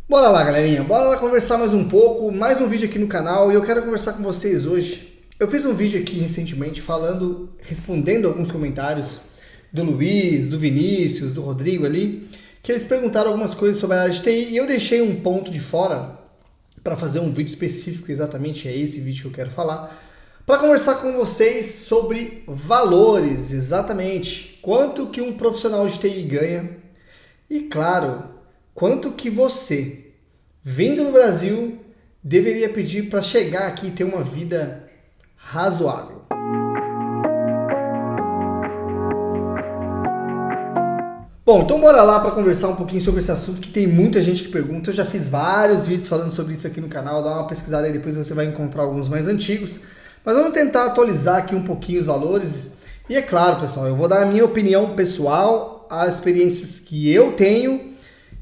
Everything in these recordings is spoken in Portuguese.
Bora lá, galerinha, bora lá conversar mais um pouco, mais um vídeo aqui no canal e eu quero conversar com vocês hoje. Eu fiz um vídeo aqui recentemente respondendo alguns comentários do Luiz, do Vinícius, do Rodrigo ali, que eles perguntaram algumas coisas sobre a área de TI e eu deixei um ponto de fora para fazer um vídeo específico, exatamente é esse vídeo que eu quero falar, para conversar com vocês sobre valores, exatamente, quanto que um profissional de TI ganha e, claro, quanto que você, vindo do Brasil, deveria pedir para chegar aqui e ter uma vida razoável. Bom, então bora lá para conversar um pouquinho sobre esse assunto que tem muita gente que pergunta. Eu já fiz vários vídeos falando sobre isso aqui no canal, dá uma pesquisada aí, depois você vai encontrar alguns mais antigos. Mas vamos tentar atualizar aqui um pouquinho os valores. E é claro, pessoal, eu vou dar a minha opinião pessoal, as experiências que eu tenho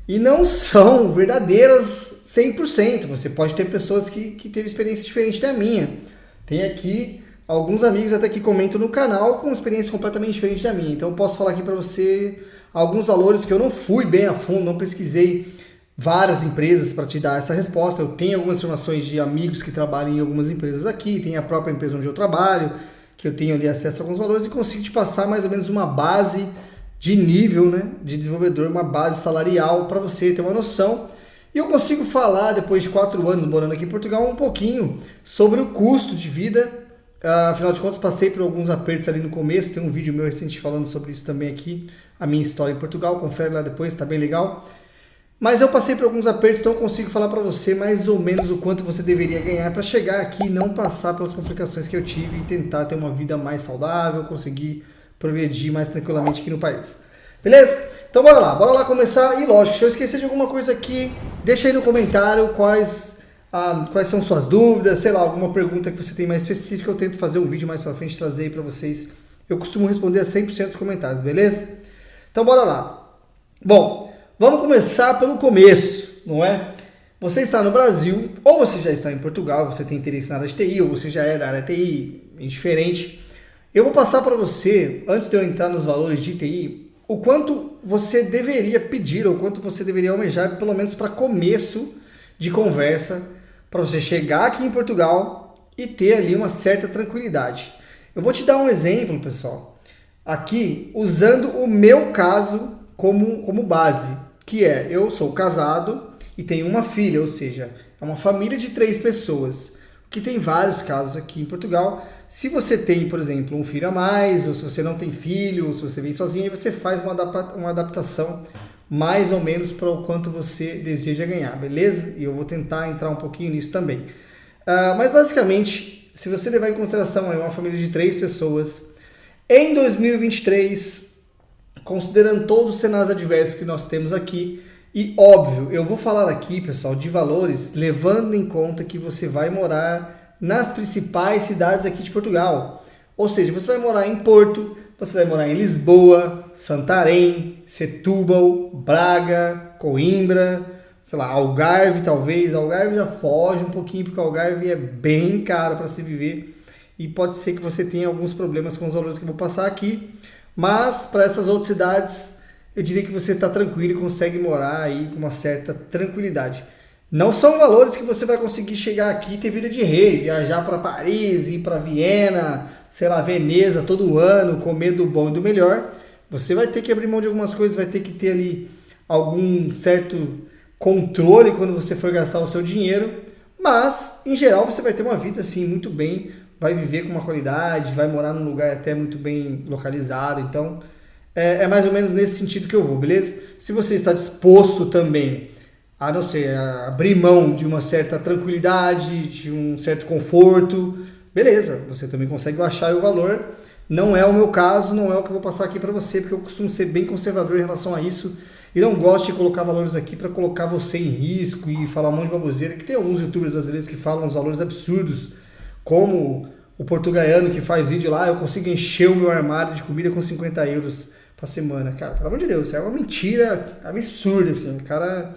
e não são verdadeiras 100%. Você pode ter pessoas que teve experiência diferente da minha. Tem aqui alguns amigos até que comentam no canal com experiência completamente diferente da minha. Então eu posso falar aqui para você alguns valores que eu não fui bem a fundo, não pesquisei várias empresas para te dar essa resposta. Eu tenho algumas informações de amigos que trabalham em algumas empresas aqui, tem a própria empresa onde eu trabalho, que eu tenho ali acesso a alguns valores e consigo te passar mais ou menos uma base de nível, né, de desenvolvedor, uma base salarial para você ter uma noção. E eu consigo falar, depois de 4 anos morando aqui em Portugal, um pouquinho sobre o custo de vida. Afinal de contas, passei por alguns apertos ali no começo, tem um vídeo meu recente falando sobre isso também aqui, a minha história em Portugal, confere lá depois, tá bem legal. Mas eu passei por alguns apertos, então eu consigo falar para você mais ou menos o quanto você deveria ganhar para chegar aqui e não passar pelas complicações que eu tive e tentar ter uma vida mais saudável, conseguir progredir mais tranquilamente aqui no país. Beleza? Então bora lá começar. E lógico, se eu esquecer de alguma coisa aqui, deixa aí no comentário quais são suas dúvidas, sei lá, alguma pergunta que você tem mais específica, eu tento fazer um vídeo mais pra frente, trazer aí pra vocês. Eu costumo responder a 100% dos comentários, beleza? Então bora lá. Bom, vamos começar pelo começo, não é? Você está no Brasil, ou você já está em Portugal, você tem interesse na área de TI, ou você já é da área de TI, indiferente. Eu vou passar para você, antes de eu entrar nos valores de TI, o quanto você deveria pedir, ou quanto você deveria almejar, pelo menos para começo de conversa, para você chegar aqui em Portugal e ter ali uma certa tranquilidade. Eu vou te dar um exemplo, pessoal, aqui usando o meu caso como base, que é, eu sou casado e tenho uma filha, ou seja, é uma família de 3 pessoas, que tem vários casos aqui em Portugal. Se você tem, por exemplo, um filho a mais, ou se você não tem filho, ou se você vem sozinho, você faz uma adaptação mais ou menos para o quanto você deseja ganhar, beleza? E eu vou tentar entrar um pouquinho nisso também. Mas basicamente, se você levar em consideração aí uma família de 3 pessoas, em 2023, considerando todos os cenários adversos que nós temos aqui, e óbvio, eu vou falar aqui, pessoal, de valores, levando em conta que você vai morar nas principais cidades aqui de Portugal. Ou seja, você vai morar em Porto, você vai morar em Lisboa, Santarém, Setúbal, Braga, Coimbra, sei lá, Algarve talvez. Algarve já foge um pouquinho, porque Algarve é bem caro para se viver. E pode ser que você tenha alguns problemas com os valores que eu vou passar aqui. Mas para essas outras cidades, eu diria que você está tranquilo e consegue morar aí com uma certa tranquilidade. Não são valores que você vai conseguir chegar aqui e ter vida de rei, viajar para Paris, ir para Viena, sei lá, Veneza todo ano, comer do bom e do melhor. Você vai ter que abrir mão de algumas coisas, vai ter que ter ali algum certo controle quando você for gastar o seu dinheiro, mas em geral você vai ter uma vida assim muito bem, vai viver com uma qualidade, vai morar num lugar até muito bem localizado, então é mais ou menos nesse sentido que eu vou, beleza? Se você está disposto também a não ser abrir mão de uma certa tranquilidade, de um certo conforto, beleza, você também consegue baixar o valor. Não é o meu caso, não é o que eu vou passar aqui para você, porque eu costumo ser bem conservador em relação a isso e não gosto de colocar valores aqui para colocar você em risco e falar um monte de baboseira, que tem alguns youtubers brasileiros que falam uns valores absurdos, como o portuguaiano que faz vídeo lá, eu consigo encher o meu armário de comida com 50 euros por semana. Cara, pelo amor de Deus, isso é uma mentira absurda, assim, o cara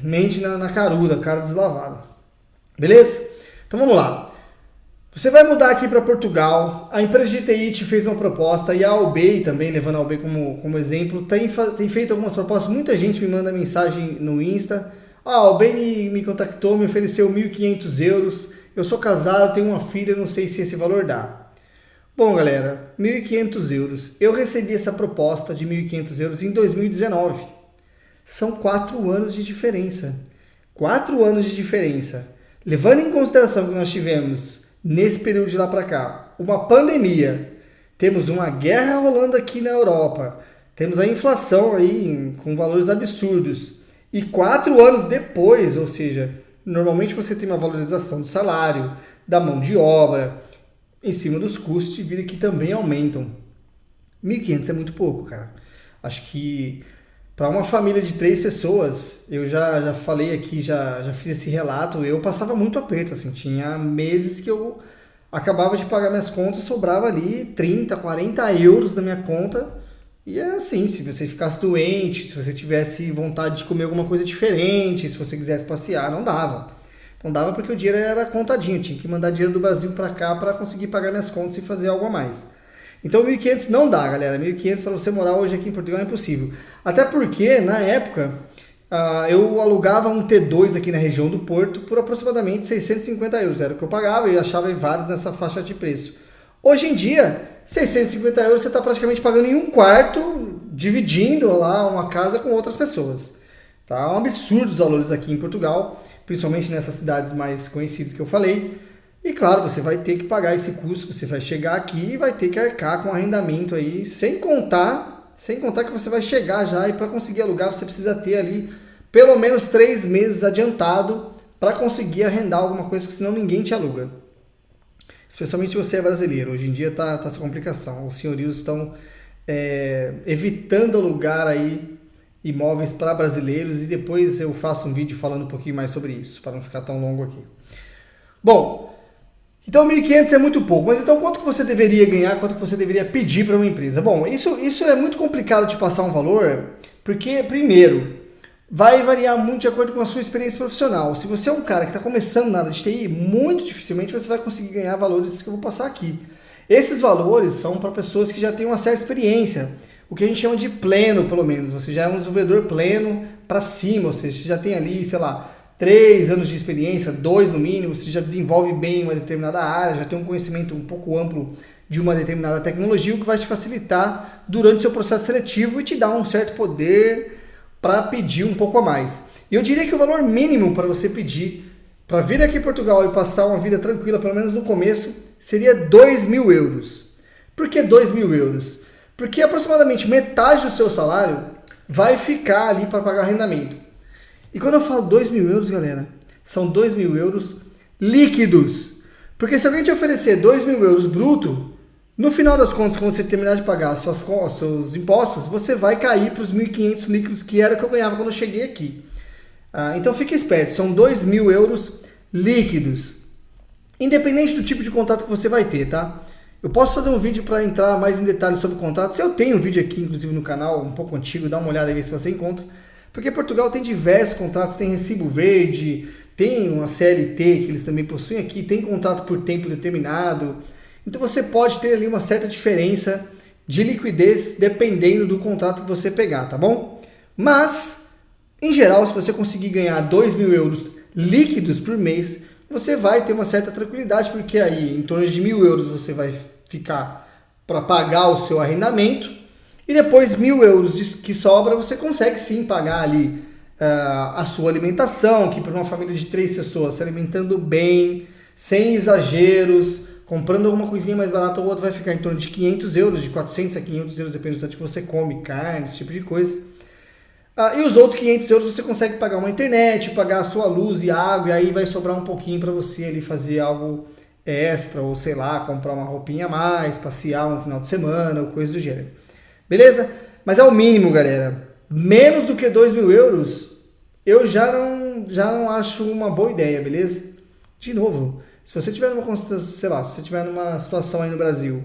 mente na caruda, cara deslavado. Beleza? Então vamos lá. Você vai mudar aqui para Portugal, a empresa de TI te fez uma proposta e a Albay também, levando a Albay como exemplo, tem feito algumas propostas. Muita gente me manda mensagem no Insta. A Albay me contactou, me ofereceu 1.500 euros. Eu sou casado, tenho uma filha, não sei se esse valor dá. Bom, galera, 1.500 euros. Eu recebi essa proposta de 1.500 euros em 2019. São 4 anos de diferença. 4 anos de diferença. Levando em consideração que nós tivemos, nesse período de lá para cá, uma pandemia, temos uma guerra rolando aqui na Europa, temos a inflação aí com valores absurdos, e 4 anos depois, ou seja, normalmente você tem uma valorização do salário, da mão de obra, em cima dos custos de vida que também aumentam. 1.500 é muito pouco, cara. Acho que para uma família de 3 pessoas, eu já falei aqui, já fiz esse relato, eu passava muito aperto, assim, tinha meses que eu acabava de pagar minhas contas, sobrava ali 30, 40 euros da minha conta, e é assim, se você ficasse doente, se você tivesse vontade de comer alguma coisa diferente, se você quisesse passear, não dava. Não dava porque o dinheiro era contadinho, eu tinha que mandar dinheiro do Brasil para cá para conseguir pagar minhas contas e fazer algo a mais. Então 1.500 não dá, galera. 1.500 para você morar hoje aqui em Portugal é impossível. Até porque, na época, eu alugava um T2 aqui na região do Porto por aproximadamente 650 euros. Era o que eu pagava e achava vários nessa faixa de preço. Hoje em dia, 650 euros você está praticamente pagando em um quarto, dividindo lá uma casa com outras pessoas. Tá? É um absurdo os valores aqui em Portugal, principalmente nessas cidades mais conhecidas que eu falei. E claro, você vai ter que pagar esse custo, você vai chegar aqui e vai ter que arcar com arrendamento aí, sem contar que você vai chegar já e para conseguir alugar você precisa ter ali pelo menos 3 meses adiantado para conseguir arrendar alguma coisa, porque senão ninguém te aluga. Especialmente se você é brasileiro, hoje em dia tá essa complicação, os senhorios estão evitando alugar aí imóveis para brasileiros e depois eu faço um vídeo falando um pouquinho mais sobre isso, para não ficar tão longo aqui. Bom, então 1.500 é muito pouco, mas então quanto que você deveria ganhar, quanto que você deveria pedir para uma empresa? Bom, isso é muito complicado de passar um valor, porque primeiro, vai variar muito de acordo com a sua experiência profissional. Se você é um cara que está começando na área de TI, muito dificilmente você vai conseguir ganhar valores que eu vou passar aqui. Esses valores são para pessoas que já têm uma certa experiência, o que a gente chama de pleno, pelo menos. Você já é um desenvolvedor pleno para cima, ou seja, você já tem ali, sei lá, 3 anos de experiência, 2 no mínimo, você já desenvolve bem uma determinada área, já tem um conhecimento um pouco amplo de uma determinada tecnologia, o que vai te facilitar durante o seu processo seletivo e te dar um certo poder para pedir um pouco a mais. E eu diria que o valor mínimo para você pedir para vir aqui em Portugal e passar uma vida tranquila, pelo menos no começo, seria 2.000 euros. Por que 2.000 euros? Porque aproximadamente metade do seu salário vai ficar ali para pagar arrendamento. E quando eu falo 2.000 euros, galera, são 2.000 euros líquidos. Porque se alguém te oferecer 2.000 euros bruto, no final das contas, quando você terminar de pagar seus impostos, você vai cair para os 1.500 líquidos, que era o que eu ganhava quando eu cheguei aqui. Então fique esperto, são 2.000 euros líquidos. Independente do tipo de contrato que você vai ter, tá? Eu posso fazer um vídeo para entrar mais em detalhes sobre contratos. Eu tenho um vídeo aqui, inclusive, no canal, um pouco antigo, dá uma olhada aí se você encontra. Porque Portugal tem diversos contratos, tem recibo verde, tem uma CLT que eles também possuem aqui, tem contrato por tempo determinado. Então você pode ter ali uma certa diferença de liquidez dependendo do contrato que você pegar, tá bom? Mas, em geral, se você conseguir ganhar 2.000 euros líquidos por mês, você vai ter uma certa tranquilidade, porque aí em torno de 1.000 euros você vai ficar para pagar o seu arrendamento. E depois 1.000 euros que sobra, você consegue sim pagar ali a sua alimentação, que para uma família de 3 pessoas, se alimentando bem, sem exageros, comprando alguma coisinha mais barata ou outra, vai ficar em torno de 500 euros, de 400 a 500 euros, depende do tanto que você come, carne, esse tipo de coisa. E os outros 500 euros você consegue pagar uma internet, pagar a sua luz e água, e aí vai sobrar um pouquinho para você ali fazer algo extra, ou sei lá, comprar uma roupinha a mais, passear um final de semana, ou coisa do gênero. Beleza? Mas é o mínimo, galera. Menos do que 2.000 euros, eu já não acho uma boa ideia, beleza? De novo, se você tiver sei lá, se você tiver numa situação aí no Brasil,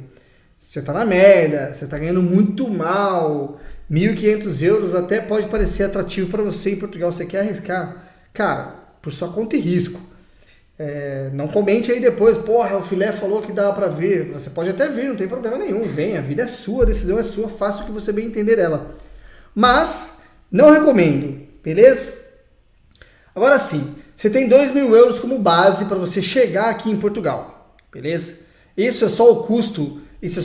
você tá na merda, você tá ganhando muito mal, 1.500 euros até pode parecer atrativo para você em Portugal, você quer arriscar, cara, por sua conta e risco. Não comente aí depois, porra, o Filé falou que dava pra vir. Você pode até vir, não tem problema nenhum. Vem, a vida é sua, a decisão é sua, faça o que você bem entender dela. Mas, não recomendo, beleza? Agora sim, você tem 2.000 euros como base para você chegar aqui em Portugal, beleza? Isso é só o custo, isso é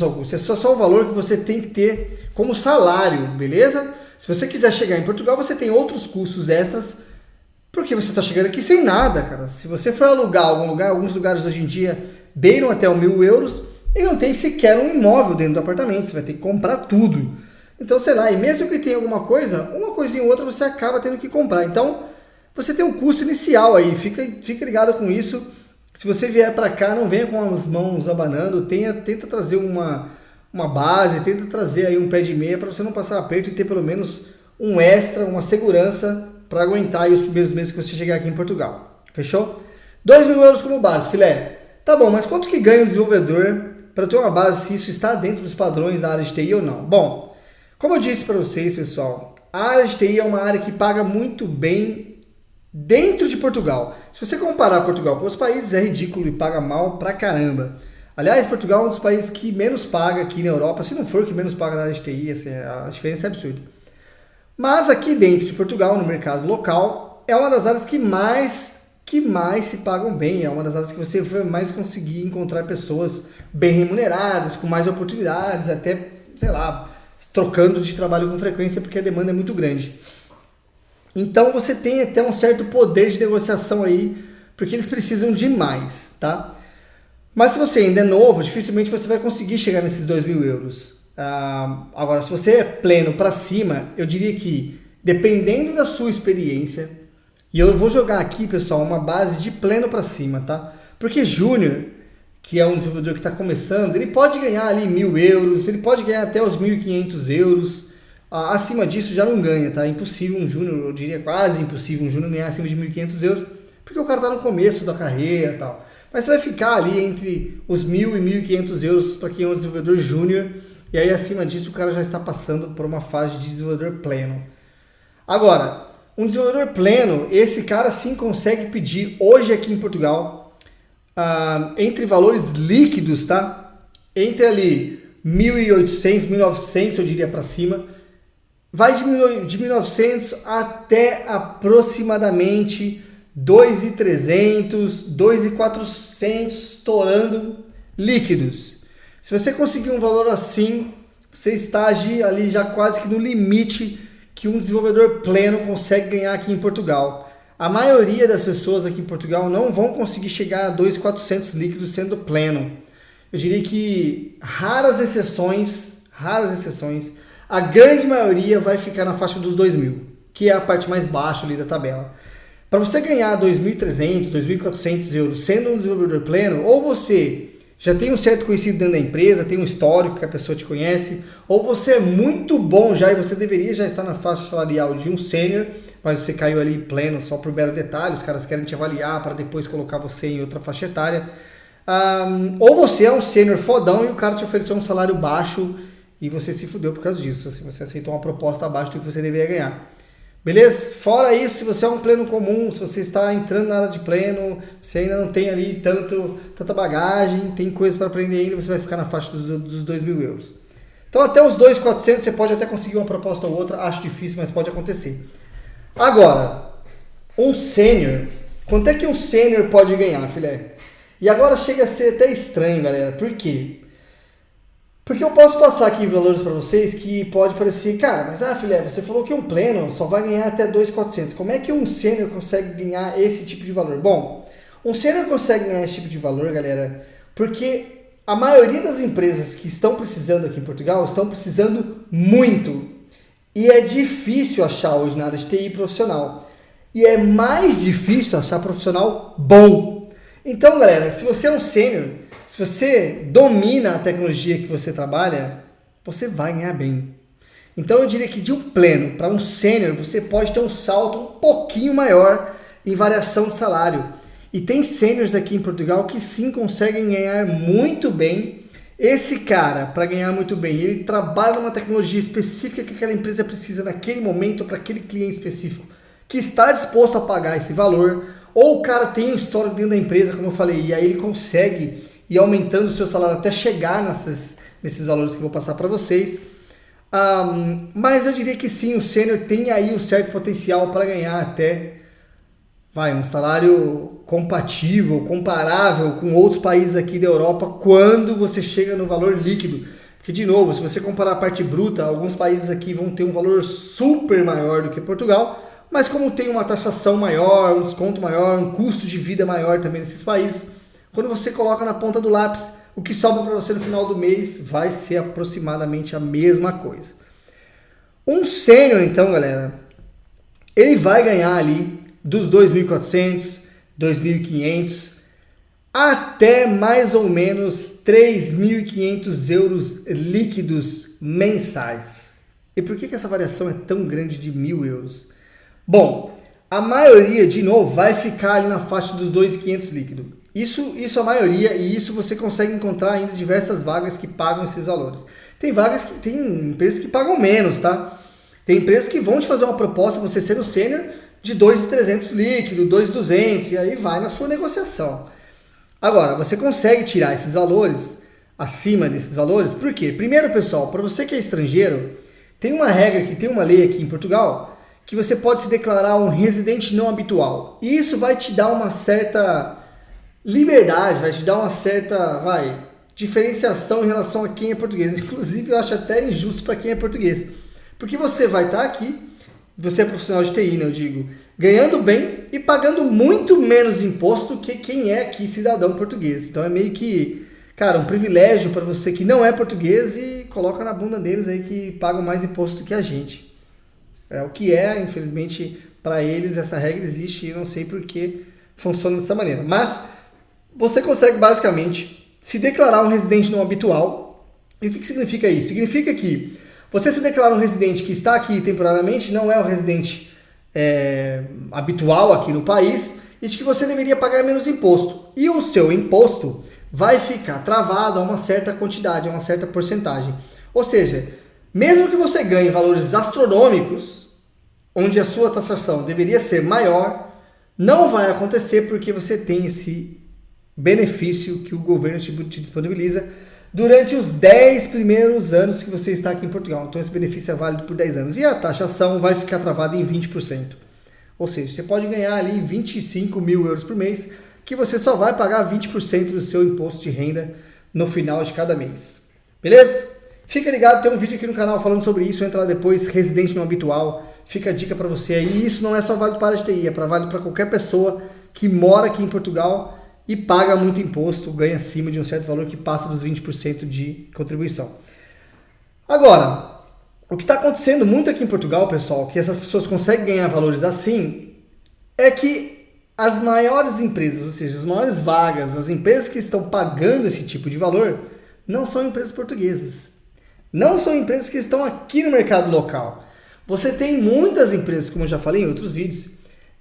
só o valor que você tem que ter como salário, beleza? Se você quiser chegar em Portugal, você tem outros custos extras, porque você está chegando aqui sem nada, cara. Se você for alugar algum lugar, alguns lugares hoje em dia beiram até 1.000 euros e não tem sequer um imóvel dentro do apartamento, você vai ter que comprar tudo. Então, sei lá, e mesmo que tenha alguma coisa, uma coisinha ou outra você acaba tendo que comprar. Então, você tem um custo inicial aí, fica ligado com isso. Se você vier para cá, não venha com as mãos abanando, tenta trazer uma base, tenta trazer aí um pé de meia para você não passar aperto e ter pelo menos um extra, uma segurança para aguentar aí os primeiros meses que você chegar aqui em Portugal. Fechou? 2.000 euros como base, filé. Tá bom, mas quanto que ganha um desenvolvedor para ter uma base se isso está dentro dos padrões da área de TI ou não? Bom, como eu disse para vocês, pessoal, a área de TI é uma área que paga muito bem dentro de Portugal. Se você comparar Portugal com os países, é ridículo e paga mal pra caramba. Aliás, Portugal é um dos países que menos paga aqui na Europa, se não for que menos paga na área de TI, assim, a diferença é absurda. Mas aqui dentro de Portugal, no mercado local, é uma das áreas que mais se pagam bem, é uma das áreas que você vai mais conseguir encontrar pessoas bem remuneradas, com mais oportunidades, até, sei lá, trocando de trabalho com frequência, porque a demanda é muito grande. Então você tem até um certo poder de negociação aí, porque eles precisam de mais, tá? Mas se você ainda é novo, dificilmente você vai conseguir chegar nesses 2.000 euros. Agora, se você é pleno para cima, eu diria que, dependendo da sua experiência, e eu vou jogar aqui, pessoal, uma base de pleno para cima, tá? Porque júnior, que é um desenvolvedor que está começando, ele pode ganhar ali 1.000 euros, ele pode ganhar até os 1.500 euros. Acima disso já não ganha, tá? Impossível um júnior, eu diria quase impossível um júnior ganhar acima de 1.500 euros, porque o cara está no começo da carreira e tal. Mas você vai ficar ali entre os 1.000 e 1.500 euros para quem é um desenvolvedor júnior, e aí acima disso o cara já está passando por uma fase de desenvolvedor pleno. Agora, um desenvolvedor pleno, esse cara sim consegue pedir hoje aqui em Portugal, entre valores líquidos, tá? Entre ali 1.800, 1.900 eu diria para cima, vai de 1.900 até aproximadamente 2.300, 2.400 estourando líquidos. Se você conseguir um valor assim, você está ali já quase que no limite que um desenvolvedor pleno consegue ganhar aqui em Portugal. A maioria das pessoas aqui em Portugal não vão conseguir chegar a 2.400 líquidos sendo pleno. Eu diria que raras exceções, a grande maioria vai ficar na faixa dos 2.000, que é a parte mais baixa ali da tabela. Para você ganhar 2.300, 2.400 euros sendo um desenvolvedor pleno, ou você já tem um certo conhecido dentro da empresa, tem um histórico que a pessoa te conhece, ou você é muito bom já e você deveria já estar na faixa salarial de um sênior, mas você caiu ali pleno só por mero detalhe, os caras querem te avaliar para depois colocar você em outra faixa etária. Ou você é um sênior fodão e o cara te ofereceu um salário baixo e você se fudeu por causa disso, se você aceitou uma proposta abaixo do que você deveria ganhar. Beleza? Fora isso, se você é um pleno comum, se você está entrando na área de pleno, você ainda não tem ali tanta bagagem, tem coisas para aprender ainda, você vai ficar na faixa dos 2.000 euros. Então até os 2.400 você pode até conseguir uma proposta ou outra, acho difícil, mas pode acontecer. Agora, um sênior, quanto é que um sênior pode ganhar, filé? E agora chega a ser até estranho, galera, por quê? Porque eu posso passar aqui valores para vocês que pode parecer, cara, mas filé, você falou que um pleno só vai ganhar até 2.400. Como é que um sênior consegue ganhar esse tipo de valor? Bom, um sênior consegue ganhar esse tipo de valor, galera, porque a maioria das empresas que estão precisando aqui em Portugal estão precisando muito. E é difícil achar hoje na área de TI profissional. E é mais difícil achar profissional bom. Então, galera, se você é um sênior, se você domina a tecnologia que você trabalha, você vai ganhar bem. Então eu diria que de um pleno para um sênior, você pode ter um salto um pouquinho maior em variação de salário. E tem sêniors aqui em Portugal que sim conseguem ganhar muito bem. Esse cara, para ganhar muito bem, ele trabalha numa tecnologia específica que aquela empresa precisa naquele momento para aquele cliente específico, que está disposto a pagar esse valor. ou o cara tem um histórico dentro da empresa, como eu falei, e aí ele consegue ir aumentando o seu salário até chegar nesses valores que eu vou passar para vocês. Mas eu diria que sim, o sênior tem aí um certo potencial para ganhar até um salário compatível, comparável com outros países aqui da Europa quando você chega no valor líquido. Porque, de novo, se você comparar a parte bruta, alguns países aqui vão ter um valor super maior do que Portugal, mas como tem uma taxação maior, um desconto maior, um custo de vida maior também nesses países, quando você coloca na ponta do lápis, o que sobra para você no final do mês vai ser aproximadamente a mesma coisa. Um sênior, então, galera, ele vai ganhar ali dos 2.400, 2.500 até mais ou menos 3.500 euros líquidos mensais. E por que essa variação é tão grande de 1.000 euros? Bom, a maioria, de novo, vai ficar ali na faixa dos 2.500 líquido. Isso a maioria, e isso você consegue encontrar ainda diversas vagas que pagam esses valores. Tem empresas que pagam menos, tá? Tem empresas que vão te fazer uma proposta, você ser o sênior, de 2.300 líquido, 2.200, e aí vai na sua negociação. Agora, você consegue tirar esses valores, acima desses valores, por quê? Primeiro, pessoal, para você que é estrangeiro, tem uma lei aqui em Portugal, que você pode se declarar um residente não habitual. E isso vai te dar uma certa liberdade, vai te dar uma certa, diferenciação em relação a quem é português. Inclusive, eu acho até injusto para quem é português. Porque você vai estar aqui, você é profissional de TI, né, eu digo, ganhando bem e pagando muito menos imposto que quem é aqui cidadão português. Então é meio que, cara, um privilégio para você que não é português e coloca na bunda deles aí que pagam mais imposto do que a gente. É o que é, infelizmente, para eles essa regra existe e eu não sei por que funciona dessa maneira. Mas você consegue basicamente se declarar um residente não habitual. E o que significa isso? Significa que você se declara um residente que está aqui temporariamente, não é um residente habitual aqui no país, e de que você deveria pagar menos imposto. E o seu imposto vai ficar travado a uma certa quantidade, a uma certa porcentagem. Ou seja, mesmo que você ganhe valores astronômicos, onde a sua taxação deveria ser maior, não vai acontecer porque você tem esse benefício que o governo te disponibiliza durante os 10 primeiros anos que você está aqui em Portugal. Então esse benefício é válido por 10 anos. E a taxação vai ficar travada em 20%. Ou seja, você pode ganhar ali 25.000 euros por mês, que você só vai pagar 20% do seu imposto de renda no final de cada mês. Beleza? Fica ligado, tem um vídeo aqui no canal falando sobre isso, entra lá depois, residente não habitual. Fica a dica para você aí. E isso não é só válido para a área de TI, é válido para qualquer pessoa que mora aqui em Portugal e paga muito imposto, ganha acima de um certo valor que passa dos 20% de contribuição. Agora, o que está acontecendo muito aqui em Portugal, pessoal, que essas pessoas conseguem ganhar valores assim, é que as maiores empresas, ou seja, as maiores vagas, as empresas que estão pagando esse tipo de valor, não são empresas portuguesas. Não são empresas que estão aqui no mercado local. Você tem muitas empresas, como eu já falei em outros vídeos,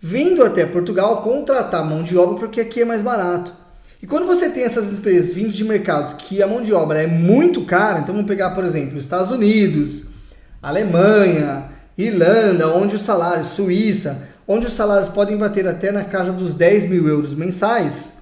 vindo até Portugal contratar mão de obra porque aqui é mais barato. E quando você tem essas empresas vindo de mercados que a mão de obra é muito cara, então vamos pegar, por exemplo, os Estados Unidos, Alemanha, Irlanda, onde os salários, Suíça, onde os salários podem bater até na casa dos 10.000 euros mensais,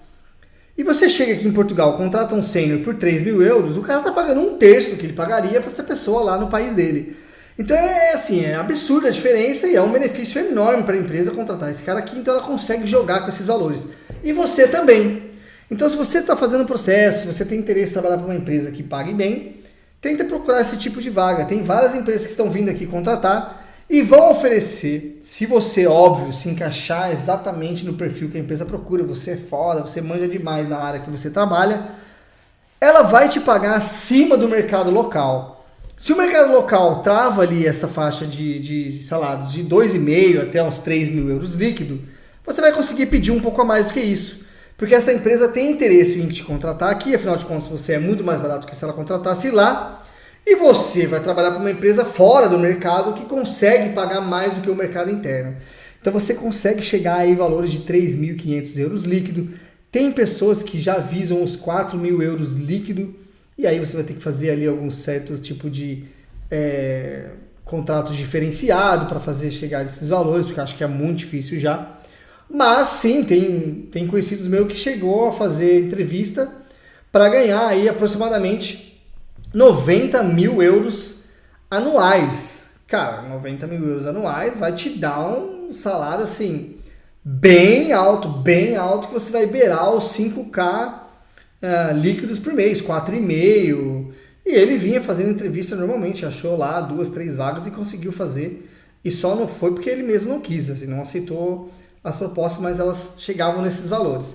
e você chega aqui em Portugal, contrata um sênior por 3.000 euros, o cara está pagando um terço do que ele pagaria para essa pessoa lá no país dele. Então é absurda a diferença e é um benefício enorme para a empresa contratar esse cara aqui, então ela consegue jogar com esses valores. E você também. Então se você está fazendo um processo, se você tem interesse em trabalhar para uma empresa que pague bem, tenta procurar esse tipo de vaga. Tem várias empresas que estão vindo aqui contratar e vão oferecer, se você, óbvio, se encaixar exatamente no perfil que a empresa procura, você é foda, você manja demais na área que você trabalha, ela vai te pagar acima do mercado local. Se o mercado local trava ali essa faixa de salários de 2,5 até uns 3.000 euros líquido, você vai conseguir pedir um pouco a mais do que isso. Porque essa empresa tem interesse em te contratar aqui, afinal de contas você é muito mais barato que se ela contratasse lá, e você vai trabalhar para uma empresa fora do mercado que consegue pagar mais do que o mercado interno. Então você consegue chegar aí valores de 3.500 euros líquido. Tem pessoas que já visam os 4.000 euros líquido, e aí você vai ter que fazer ali algum certo tipo de contrato diferenciado para fazer chegar a esses valores, porque eu acho que é muito difícil já. Mas sim, tem conhecidos meus que chegou a fazer entrevista para ganhar aí aproximadamente 90 mil euros anuais. Cara, 90 mil euros anuais vai te dar um salário assim bem alto, que você vai beirar os 5K líquidos por mês, 4,5. E ele vinha fazendo entrevista normalmente, achou lá 2, 3 vagas e conseguiu fazer. E só não foi porque ele mesmo não quis, assim, não aceitou as propostas, mas elas chegavam nesses valores.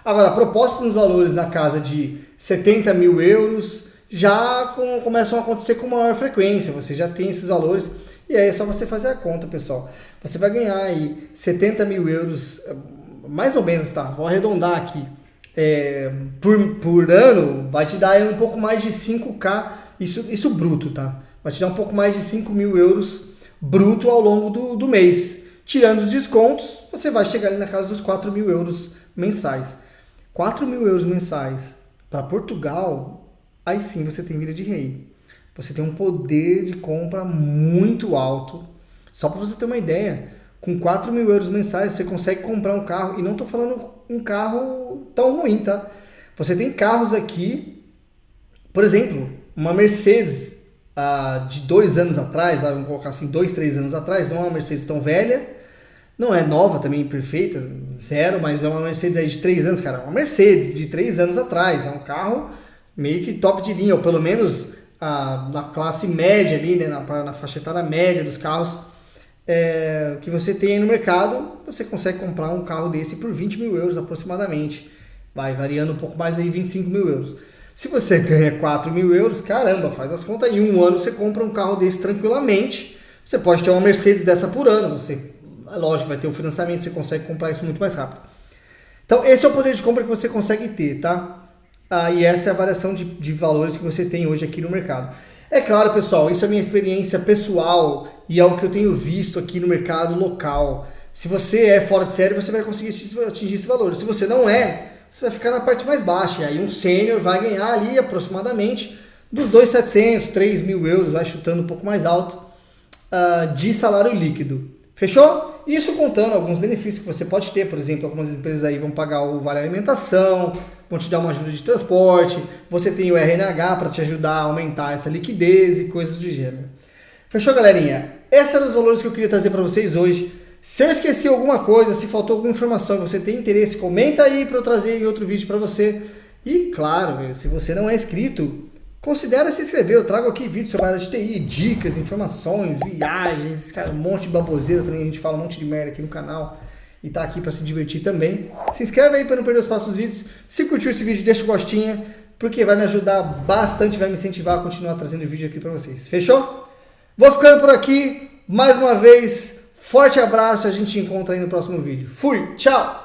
Agora, propostas nos valores na casa de 70 mil euros já começam a acontecer com maior frequência, você já tem esses valores, e aí é só você fazer a conta, pessoal. Você vai ganhar aí 70 mil euros, mais ou menos, tá? Vou arredondar aqui. Por ano, vai te dar aí um pouco mais de 5K, isso bruto, tá? Vai te dar um pouco mais de 5 mil euros bruto ao longo do mês. Tirando os descontos, você vai chegar ali na casa dos 4 mil euros mensais. 4 mil euros mensais para Portugal, aí sim você tem vida de rei. Você tem um poder de compra muito alto. Só para você ter uma ideia, com 4 mil euros mensais você consegue comprar um carro, e não estou falando um carro tão ruim, tá? Você tem carros aqui, por exemplo, uma Mercedes de 2 anos atrás, vamos colocar assim, 2, 3 anos atrás, não é uma Mercedes tão velha, não é nova também, perfeita, zero, mas é uma Mercedes aí de 3 anos, cara, uma Mercedes de 3 anos atrás, é um carro meio que top de linha, ou pelo menos na classe média ali, né, na faixa etária média dos carros que você tem aí no mercado. Você consegue comprar um carro desse por 20 mil euros aproximadamente, vai variando um pouco mais aí, 25 mil euros. Se você ganha 4 mil euros, caramba, faz as contas, em um ano você compra um carro desse tranquilamente. Você pode ter uma Mercedes dessa por ano, lógico, vai ter o financiamento, você consegue comprar isso muito mais rápido. Então esse é o poder de compra que você consegue ter, tá? E essa é a variação de valores que você tem hoje aqui no mercado. É claro, pessoal, isso é a minha experiência pessoal e é o que eu tenho visto aqui no mercado local. Se você é fora de série, você vai conseguir atingir esse valor. Se você não é, você vai ficar na parte mais baixa. E aí um sênior vai ganhar ali aproximadamente dos 2.700, 3 mil euros, vai chutando um pouco mais alto, de salário líquido. Fechou? Isso contando alguns benefícios que você pode ter. Por exemplo, algumas empresas aí vão pagar o vale alimentação, vão te dar uma ajuda de transporte, você tem o RNH para te ajudar a aumentar essa liquidez e coisas do gênero. Fechou, galerinha? Esses eram os valores que eu queria trazer para vocês hoje. Se eu esqueci alguma coisa, se faltou alguma informação e você tem interesse, comenta aí para eu trazer em outro vídeo para você. E claro, se você não é inscrito, considere se inscrever. Eu trago aqui vídeos sobre a área de TI, dicas, informações, viagens, cara, um monte de baboseira também, a gente fala um monte de merda aqui no canal. E tá aqui para se divertir também. Se inscreve aí para não perder os próximos vídeos. Se curtiu esse vídeo, deixa o gostinho, porque vai me ajudar bastante, vai me incentivar a continuar trazendo vídeo aqui para vocês. Fechou? Vou ficando por aqui. Mais uma vez, forte abraço. A gente se encontra aí no próximo vídeo. Fui, tchau!